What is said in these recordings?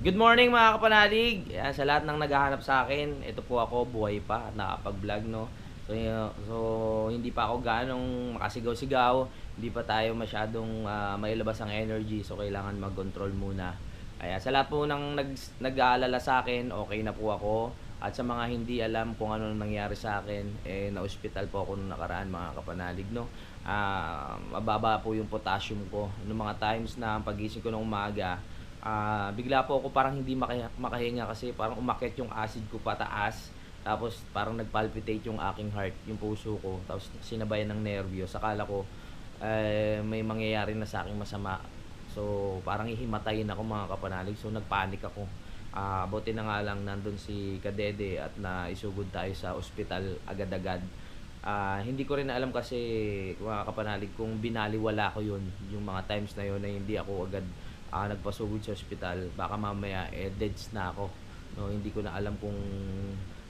Good morning mga kapanalig. Yan, sa lahat ng naghahanap sa akin, ito po ako, buhay pa at nakapag-vlog, no. So hindi pa ako ganong makasigaw-sigaw, hindi pa tayo masyadong mailabas ang energy, so kailangan mag-control muna. Kaya sa lahat po ng nag-aalala sa akin, okay na po ako. At sa mga hindi alam kung ano nangyari sa akin, na-hospital po ako nung nakaraan mga kapanalig, no. Mababa po yung potassium ko. Noong mga times na ang pagising ko ng umaga, bigla po ako parang hindi makahinga kasi parang umakyat yung acid ko pataas. Tapos parang nagpalpitate yung aking heart, yung puso ko. Tapos sinabayan ng nervyos. Akala ko may mangyayari na sa aking masama. So parang hihimatayin ako mga kapanalig. So nagpanik ako. Buti na nga lang nandun si Kadede at naisugod tayo sa ospital agad-agad. Hindi ko rin alam kasi mga kapanalig kung binaliwala ko yun yung mga times na yun na hindi ako agad nagpasugod sa ospital. Baka mamaya deads na ako, no. Hindi ko na alam kung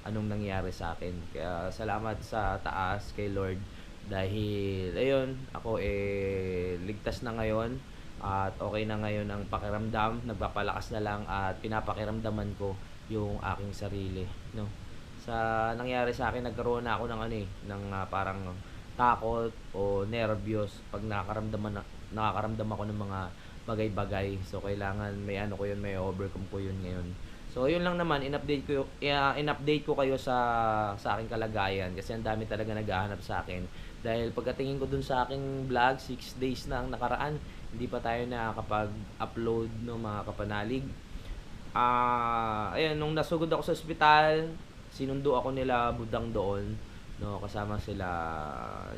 anong nangyari sa akin. Kaya salamat sa taas kay Lord dahil ayun, ako ligtas na ngayon at okay na ngayon ang pakiramdam. Nagpapalakas na lang at pinapakiramdaman ko yung aking sarili, no. Sa nangyari sa akin, nagkaroon na ako ng parang takot o nervyos pag nakakaramdam ako ng mga bagay-bagay. So kailangan may ko yun, may overcome ko yun ngayon. So yun lang naman, in-update ko kayo sa aking kalagayan kasi ang dami talaga naghahanap sa akin. Dahil pagkatingin ko dun sa aking vlog, 6 days na ang nakaraan, hindi pa tayo nakakapag-upload no mga kapanalig. Ayun, nung nasugod ako sa ospital, sinundo ako nila Budang doon, no, kasama sila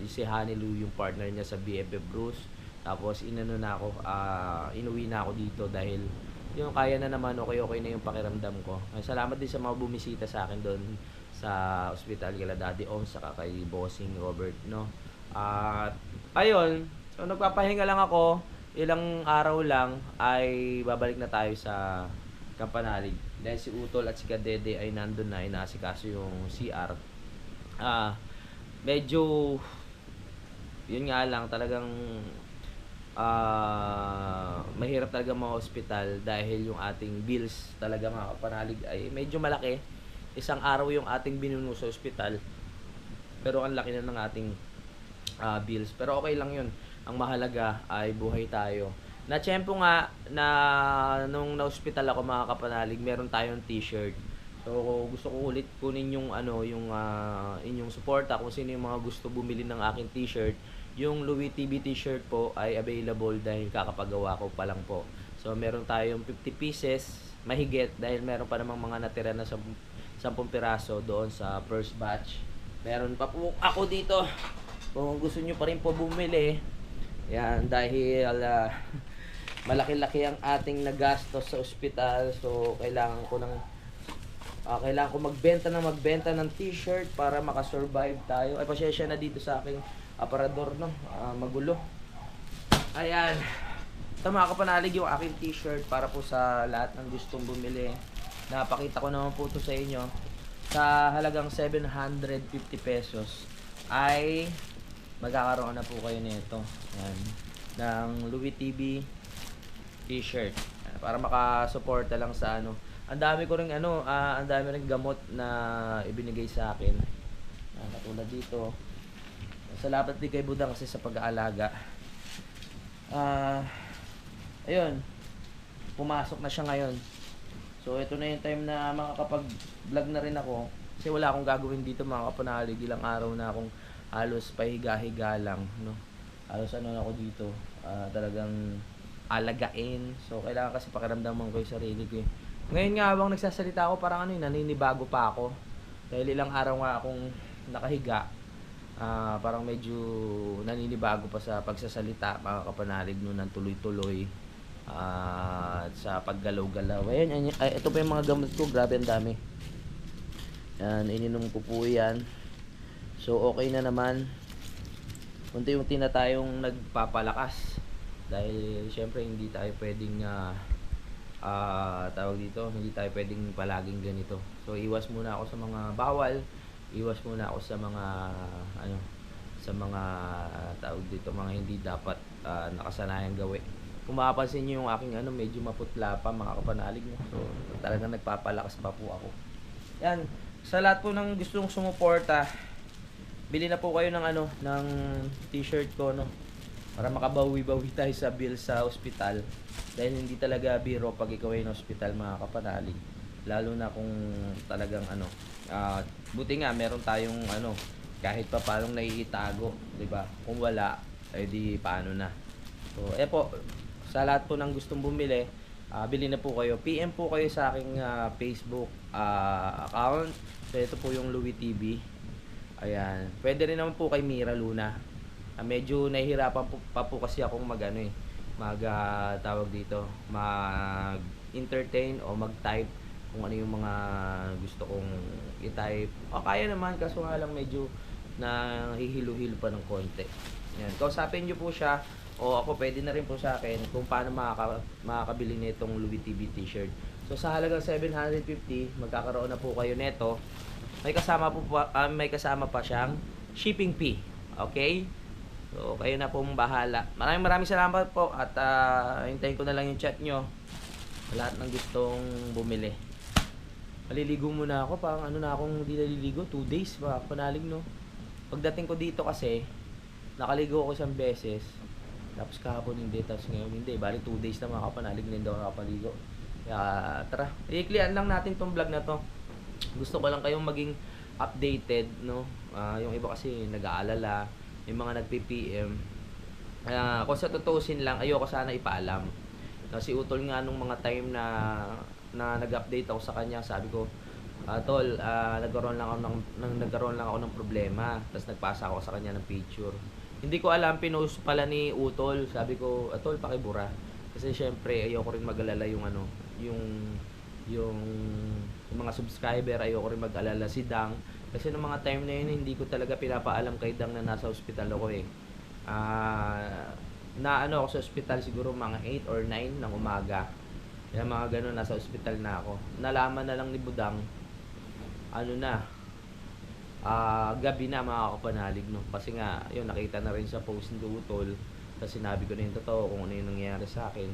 si Hanilu, yung partner niya sa BFF Bruce. Tapos inuwi na ako dito dahil yung kaya na naman, okay na yung pakiramdam ko. Ay, salamat din sa mga bumisita sa akin doon sa ospital kila Daddy Om saka kay Bossing Robert, no. At ayun, so nagpapahinga lang ako, ilang araw lang ay babalik na tayo sa Kampanalig. Dahil si Utol at si Kadede ay nandun na, inaasikaso yung CR. Medyo yun nga lang, talagang mahirap talaga mga hospital dahil yung ating bills talaga mga kapanalig ay medyo malaki. Isang araw yung ating binuno sa hospital, pero ang laki na ng ating bills. Pero okay lang yun, ang mahalaga ay buhay tayo. Na tiyempo nga na nung na-hospital ako mga kapanalig, meron tayong t-shirt. So gusto ko ulit kunin yung inyong suporta kung sino yung mga gusto bumili ng aking t-shirt. Yung Louis TV t-shirt po ay available dahil kakapagawa ko pa lang po. So meron tayong 50 pieces mahigit dahil meron pa namang mga natira na 10 piraso doon sa first batch. Meron pa po ako dito kung gusto nyo pa rin po bumili. Yan, dahil malaki-laki ang ating nagastos sa ospital. So kailangan ko magbenta ng t-shirt para makasurvive tayo. Ay, pasensya na dito sa aking aparador, no. Magulo. Ayan. Ito mga kapanalig yung aking t-shirt para po sa lahat ng gustong bumili. Napakita ko naman po ito sa inyo. Sa halagang 750 pesos ay magkakaroon na po kayo nito. Ayan. Ng Louis TV t-shirt. Para makasuporta lang sa Ang dami ko ring ang dami ring gamot na ibinigay sa akin. Katulad dito. Salamat din kay Budang kasi sa pag-aalaga. Ayun. Pumasok na siya ngayon. So ito na yung time na makakapag-vlog na rin ako. Kasi wala akong gagawin dito mga kapanalig. Ilang araw na akong halos pahiga-higa lang, no. Halos na ako dito. Talagang alagain. So kailangan kasi pakiramdaman ko yung sarili ko. Ngayon nga habang nagsasalita ako, parang naninibago pa ako. Dahil ilang araw nga akong nakahiga. Parang medyo naninibago pa sa pagsasalita mga kapanalig ng tuloy-tuloy sa paggalaw-galaw. Ayan, ito pa yung mga gamot ko, grabe ang dami. Yan, ininom ko po yan. So okay na naman. Unti-unti na tayong nagpapalakas. Dahil syempre hindi tayo pwedeng tawag dito, hindi tayo pwedeng palaging ganito. So iwas muna ako sa mga bawal. Iwas muna ako sa mga tawag dito, mga hindi dapat nakasanayang gawin. Kung mapapansin niyo yung aking ano, medyo maputla pa mga kapanalig, no? So, talagang nagpapalakas pa po ako. Yan, sa lahat po ng gustong sumuporta, bili na po kayo ng ano, ng t-shirt ko, no? Para makabawi-bawi tayo sa bill sa ospital. Dahil hindi talaga biro pag ikaw ay na ospital mga kapanalig. Lalo na kung talagang ano, buti nga meron tayong ano, kahit pa paano naiitago, 'di ba? Kung wala, eh di paano na. So, po, sa lahat po ng gustong bumili, bili na po kayo. PM po kayo sa aking Facebook account. So, ito po yung Louie TV. Ayan. Pwede rin naman po kay Mira Luna. Medyo nahihirapan pa po kasi akong tawag dito, mag-entertain o mag-type kung ano yung mga gusto kong i-type. O kaya naman, kaso nga lang medyo nahihilo-hilo pa ng konti. Yan. Kausapin nyo po siya o ako pwede na rin po sa akin kung paano makakabili nitong Louie TV t-shirt. So sa halagang 750, magkakaroon na po kayo nito. May kasama pa siyang shipping fee. Okay? So, kayo na pong bahala. Maraming salamat po at hintayin ko na lang yung chat nyo sa lahat ng gustong bumili. Maliligo muna ako, parang ano na akong hindi naliligo, 2 days pa, panalig no. Pagdating ko dito kasi, nakaligo ako isang beses, tapos kahapon hindi, tapos ngayon hindi, bali 2 days na mga kapanalig, hindi ako nakapaligo. Kaya tara, iklian lang natin tong vlog na to. Gusto ko lang kayong maging updated, no. Yung iba kasi nag-aalala, yung mga nagpi-PM. Kung sa tutusin lang, ayoko sana ipaalam. Si Utol nga nung mga time na nag-update ako sa kanya, sabi ko, Tol, nagkaroon lang ako ng problema. Tapos nagpasa ako sa kanya ng picture. Hindi ko alam, pinost pala ni Utol. Sabi ko, Tol, pakibura. Kasi syempre, ayoko rin mag-alala yung ano, yung mga subscriber, ayoko rin mag-alala si Dang. Kasi nung mga time na yun, hindi ko talaga pinapaalam kay Dang na nasa ospital ako eh. Na ano ako sa ospital siguro mga 8 or 9 ng umaga. Kaya mga ganun, nasa ospital na ako. Nalaman na lang ni Budang, ano na, gabi na mga kapanalig, no? Kasi nga, yun, nakita na rin sa post ni Utol. Tapos sinabi ko na yung totoo kung ano yung nangyayari sa akin.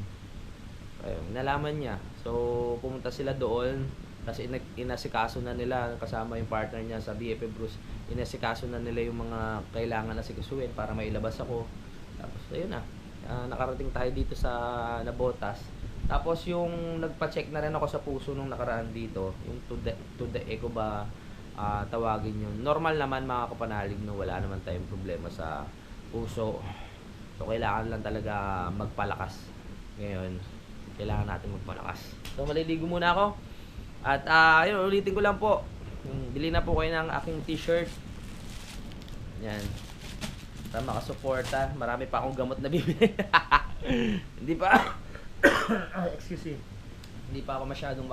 Ayun, nalaman niya. So, pumunta sila doon. Kasi inasikaso na nila kasama yung partner niya sa BFF Bruce. Inasikaso na nila yung mga kailangan asikasuhin para mailabas ako. Tapos ayun na. Nakarating tayo dito sa Nabotas. Tapos yung nagpa-check na rin ako sa puso nung nakaraan dito, yung to the echo ba tawagin yun. Normal naman mga kapanalig, no, wala naman tayong problema sa puso. So kailangan lang talaga magpalakas. Ngayon, kailangan natin magpalakas. So maliligo muna ako. At ayun, ulitin ko lang po. Bili na po kayo ng aking t-shirt. Yan. Para makasuporta. Marami pa akong gamot na bibili. Hindi pa. Excuse me. Hindi pa ako masyadong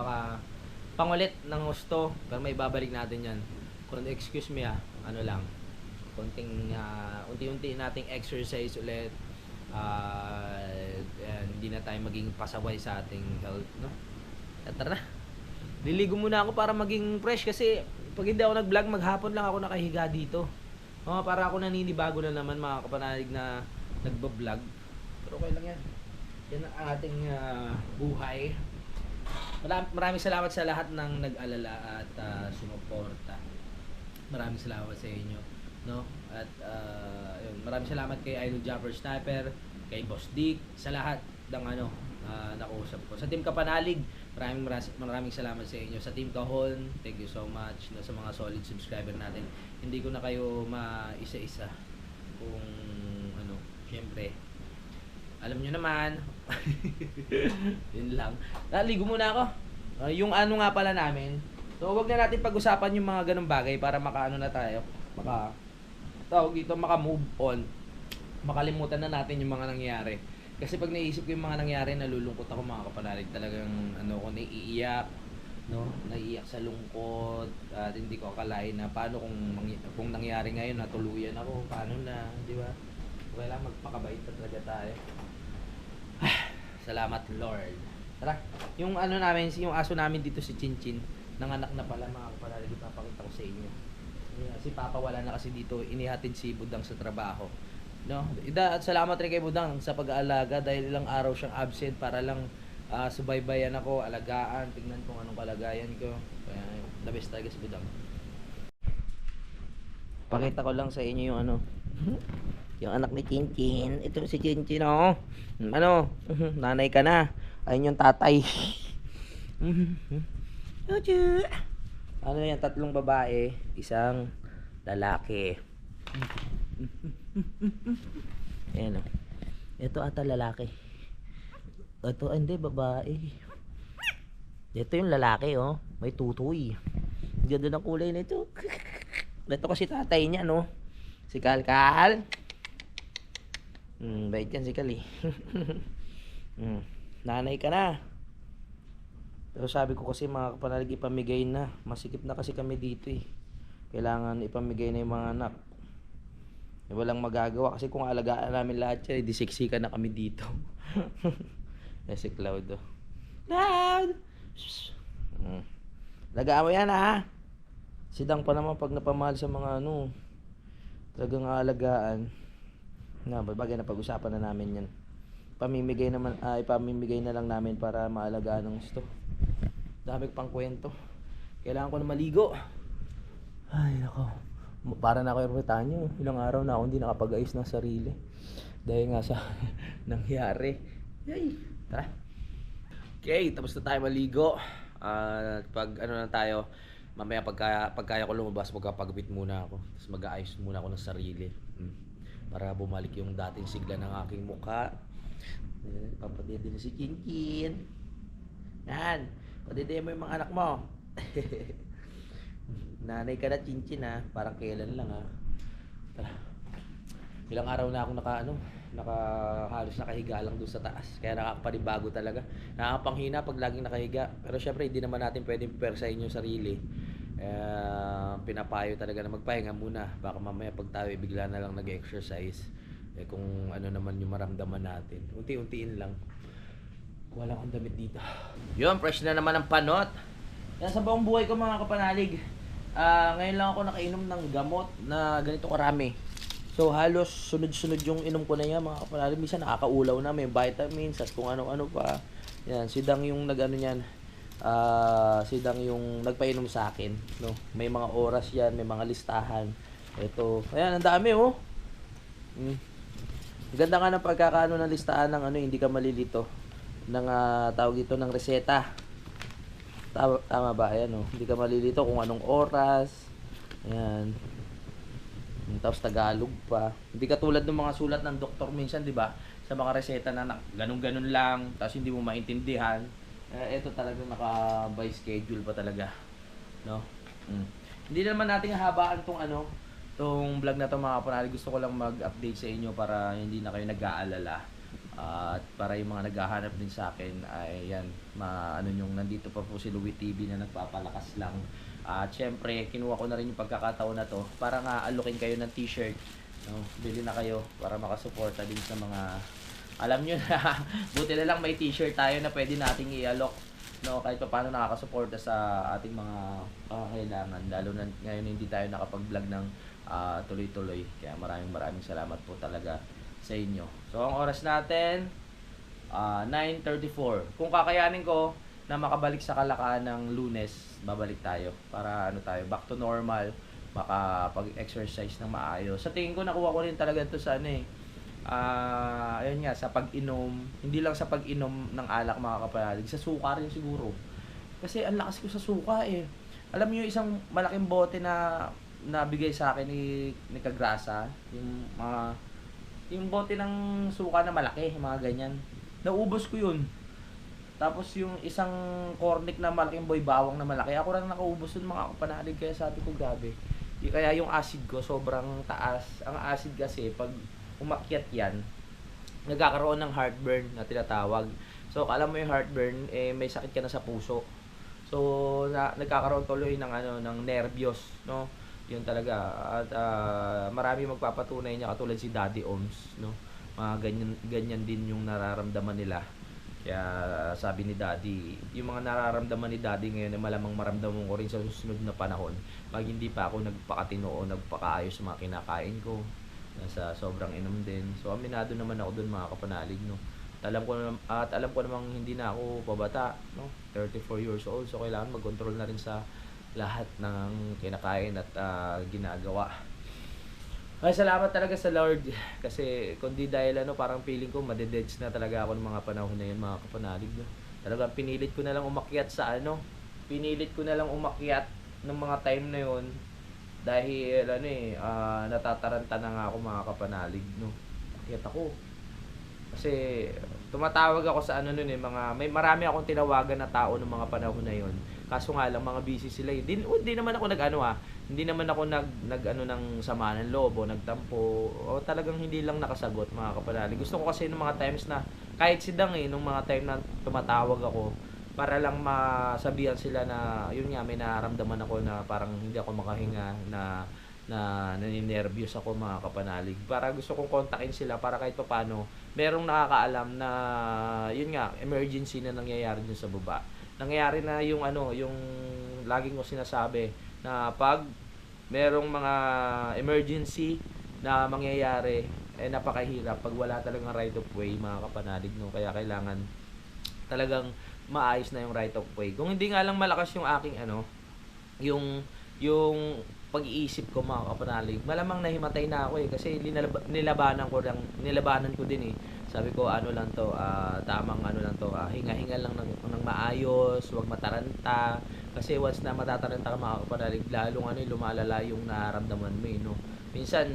pangulit ng gusto. Pero may babalik natin yan. Kung excuse me ano lang. Konting, unti-unti nating exercise ulit. Hindi na tayo maging pasaway sa ating health, no? Tara na. Liligo muna ako para maging fresh kasi pag hindi ako nag-vlog, maghapon lang ako nakahiga dito. Para ako naninibago na naman mga kapanalig na nagba-vlog. Pero okay lang yan. Yan ang ating buhay. Maraming salamat sa lahat ng nag-alala at sumuporta. Maraming salamat sa inyo, no? At yun, maraming salamat kay Idol Jumper Sniper, kay Boss Dick, sa lahat ng nakausap ko. Sa Team Kapanalig, maraming salamat sa inyo. Sa Team Kahon, thank you so much. Sa mga solid subscriber natin, hindi ko na kayo maisa-isa kung ano, syempre alam nyo naman. Yun lang. Naligo muna ako. Yung ano nga pala namin, so wag na natin pag-usapan yung mga ganung bagay para makaano na tayo, maka-move on, makalimutan na natin yung mga nangyayari. Kasi pag naisip ko yung mga nangyari, nalulungkot ako mga kapanalig. Talagang ko naiiyak, no? Naiiyak sa lungkot at hindi ko akalain na paano kung nangyari ngayon natuluyan ako, paano na, di ba? Kailangan magpakabait na talaga tayo. Salamat Lord. Tara, yung yung aso namin dito si Chinchin, nanganak na pala mga kapanalig, ipapakita ko sa inyo. Si Papa wala na kasi dito, inihatid si Budang sa trabaho. No? At salamat rin kay Budang sa pag-aalaga dahil ilang araw siyang absent para lang subaybayan ako, alagaan, tingnan kung anong kalagayan ko. Kaya the best talaga si Budang. Pakita ko lang sa inyo yung ano, yung anak ni Chinchin. Ito si Chinchin, oh. Ano, nanay ka na. Ayun yung tatay. Ano yan, 3 babae, 1 lalaki. Ayan, oh. Ito ata lalaki. Ito, hindi, babae. Ito yung lalaki, oh. May tutoy. Ganda ng kulay nito. Ito kasi tatay niya, no. Si Kalkal. Bait yan si Kali. Nanay ka na. Pero sabi ko kasi mga kapanalig, ipamigay na. Masikip na kasi kami dito eh. Kailangan ipamigay na yung mga anak. Walang magagawa kasi kung alagaan namin lahat yan, di siksikan na kami dito. Si Cloud, oh. Cloud! Lagaan mo yan, ha? Sidang pa naman pag napamahal sa mga ano, talagang aalagaan. Na, bagay na pag-usapan na namin yan. Ipamimigay na lang namin para maalagaan ng gusto. Dami pang kwento. Kailangan ko na maligo. Ay, nako. Para na ako ermitanyo. Ilang araw na ako hindi nakapag-ayos ng sarili. Dahil nga sa nangyari. Yay! Tara. Okay, tapos na tayo maligo. Pag ano na tayo, mamaya pagkaya ko lumabas, magpapagupit muna ako. Tapos mag-aayos muna ako ng sarili. Para bumalik yung dating sigla ng aking mukha. Papadede na si Chinchin. Yan. Padede mo yung mga anak mo. Nanay ka na, Chinchin, ha. Parang kailan lang, ha. Tara. Ilang araw na ako halos nakahiga lang doon sa taas. Kaya nakakapanibago talaga. Nakakapanghina pag laging nakahiga. Pero syempre, hindi naman natin pwedeng persahin yung sarili. Pinapayo talaga na magpahinga muna. Baka mamaya pag tayo bigla na lang nag-exercise, kung ano naman yung maramdaman natin. Unti-untiin lang. Wala akong damit dito. Yun, fresh na naman ang panot. Yan sa buong buhay ko mga kapanalig. Ngayon lang ako nakainom ng gamot na ganito karami. So halos sunod-sunod yung inom ko na yan mga kapanalig. Minsan nakakaulaw na, may vitamins at kung ano-ano pa. Yan, sidang yung nag-ano yan. Sidang yung nagpainom sa akin, no? May mga oras yan, may mga listahan. Ito, ayan, ang dami, oh. Ganda nga ng pagkakaano ng listahan ng ano, hindi ka malilito ng tawag dito ng reseta. Tama ba? Ayan, oh. Hindi ka malilito kung anong oras. Ayan. Tapos Tagalog pa. Hindi katulad ng mga sulat ng doktor minsan, di ba? Sa mga reseta na ganun-ganun lang, tapos hindi mo maintindihan. Ito talaga naka-by schedule pa talaga, no? Hindi naman natin habaan tong vlog na to mga kapanalig. Gusto ko lang mag-update sa inyo para hindi na kayo nag-aalala. At para yung mga naghahanap din sa akin ay yan, nandito pa po si Louie TV na nagpapalakas lang. At syempre, kinuha ko na rin yung pagkakataon na to para nga alokin kayo ng t-shirt, no? Bili na kayo para makasuporta din sa mga, alam nyo na, buti na lang may t-shirt tayo na pwede nating i-alok, no? Kahit pa paano nakakasuporta sa ating mga kailangan, lalo na ngayon hindi tayo nakapag-vlog ng tuloy-tuloy. Kaya maraming salamat po talaga sa inyo. So ang oras natin 9:34. Kung kakayanin ko na makabalik sa Kalakaan ng Lunes, babalik tayo para back to normal, makapag-exercise ng maayos. Sa tingin ko nakuha ko rin talaga ito sa ayun nga, sa pag-inom, hindi lang sa pag-inom ng alak mga kapanalig, sa suka rin siguro. Kasi ang lakas ko sa suka eh. Alam niyo isang malaking bote na nabigay sa akin ni Kagrasa, yung bote ng suka na malaki, mga ganyan. Naubos ko yun. Tapos yung isang cornic na malaking boy bawang na malaki, ako lang nakaubos dun mga kapanalig. Kaya sabi ko grabe. Kaya yung acid ko sobrang taas. Ang acid kasi pag umakyat yan, nagkakaroon ng heartburn na tinatawag. So alam mo yung heartburn, may sakit ka na sa puso. So nagkakaroon tuloy ng nervyos, no? Yun talaga. At marami magpapatunay niya katulad si Daddy Oms, no? Mga ganyan din yung nararamdaman nila. Kaya sabi ni Daddy, yung mga nararamdaman ni Daddy ngayon ay malamang maramdaman ko rin sa susunod na panahon pag hindi pa ako nagpakatino o nagpakaayos sa mga kinakain ko. sa sobrang inom din. So aminado naman ako dun mga kapanalig, no. Alam ko namang hindi na ako pabata, no. 34 years old, so kailangan mag-control na rin sa lahat ng kinakain at ginagawa. Ay, salamat talaga sa Lord kasi kundi dahil parang feeling ko madededs na talaga ako ng mga panahon na yun mga kapanalig, no. Talagang pinilit ko na lang umakyat pinilit ko na lang umakyat ng mga time na yun dahil natataranta na nga ako mga kapanalig, no. Akyat ako kasi tumatawag ako sa marami akong tinawagan na tao ng mga panahon na yon. Kaso nga lang mga busy sila. Hindi naman ako hindi naman ako ng sama ng loob o nagtampo o talagang hindi lang nakasagot mga kapanalig. Gusto ko kasi ng mga times na kahit sidang nung mga time na tumatawag ako para lang masabihan sila na yun nga may nararamdaman ako na parang hindi ako makahinga na naninervyos ako mga kapanalig. Para gusto kong kontakin sila para kahit paano merong nakakaalam na yun nga emergency na nangyayari dun sa baba. Nangyayari na yung laging ko sinasabi na pag merong mga emergency na mangyayari napakahirap pag wala talagang right of way mga kapanalig, no. Kaya kailangan talagang maayos na yung right of way. Kung hindi nga lang malakas yung aking yung pag-iisip ko mga kapanalig, malamang nahimatay na ako kasi nilabanan ko din. Sabi ko tamang lang to, hinga-hinga lang ng maayos, huwag mataranta kasi once na matataranta ka mga kapanalig, lalong lumalala yung nararamdaman mo no. Minsan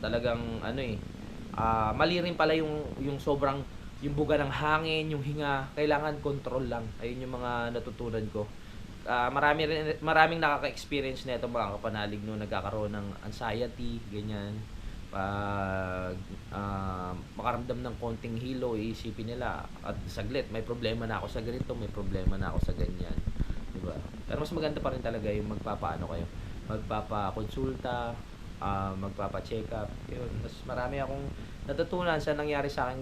talagang mali rin pala yung sobrang yung buga ng hangin, yung hinga, kailangan control lang. Ayun yung mga natutunan ko. Maraming nakaka-experience na ito mga kapanalig, no, nagkakaroon ng anxiety, ganyan. Pag makaramdam ng konting hilo, iisipin nila at saglit, may problema na ako sa ganito, may problema na ako sa ganyan. Diba? Pero mas maganda pa rin talaga yung magpapakonsulta, magpapa-check up. Yun, mas marami akong natutunan sa nangyari sa akin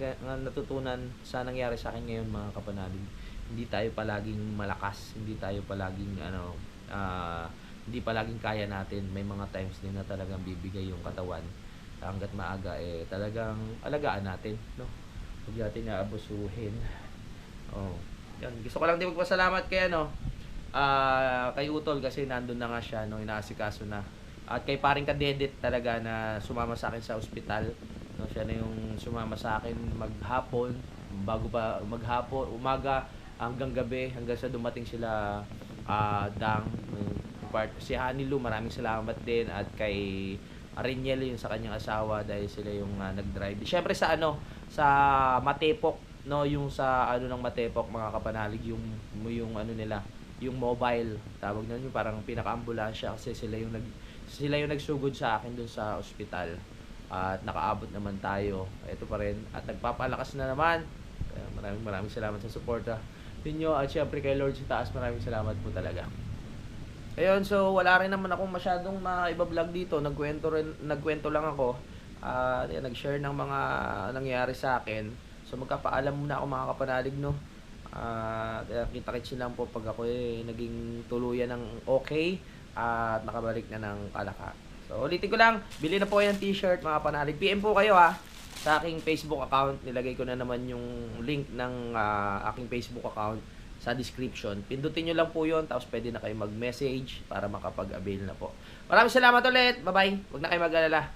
ngayon mga kapanalig. Hindi tayo palaging malakas, hindi palaging kaya natin. May mga times din na talagang bibigay yung katawan hangga't maaga talagang alagaan natin, no. Huwag natin aabusuhin. Yan. Gusto ko lang din magpasalamat kay Utol kasi nandun na nga siya, no, inaasikaso na. At kay paring Kadedit talaga na sumama sa akin sa ospital, no. Siya na yung sumama sa akin maghapon, bago pa umaga hanggang gabi, hanggang sa dumating sila si Hanilu, maraming salamat din, at kay Arinyel yung sa kanyang asawa dahil sila yung nag-drive. Syempre sa Matepok, no, yung sa ng Matepok mga kapanalig, yung nila, yung mobile, tawag na yung parang pinaka-ambulansya kasi sila yung nagsugod sa akin dun sa ospital. At nakaabot naman tayo. Ito pa rin at nagpapalakas na naman. Kaya maraming salamat sa suporta ninyo at syempre kay Lord sa taas, maraming salamat po talaga. Ayun, so wala rin naman akong masyadong maiba-vlog dito. Nagkwento lang ako. Nag-share ng mga nangyari sa akin. So magkapaalam muna ako mga kapanalig, no. Kita-kits lang po pag ako naging tuluyan ng okay at nakabalik na ng kalaka. So ulitin ko lang, bili na po kayo ng t-shirt mga kapanalig. PM po kayo sa aking Facebook account. Nilagay ko na naman yung link ng aking Facebook account sa description. Pindutin nyo lang po yun, tapos pwede na kayo mag-message para makapag-avail na po. Maraming salamat ulit. Bye-bye. Huwag na kayo mag-alala.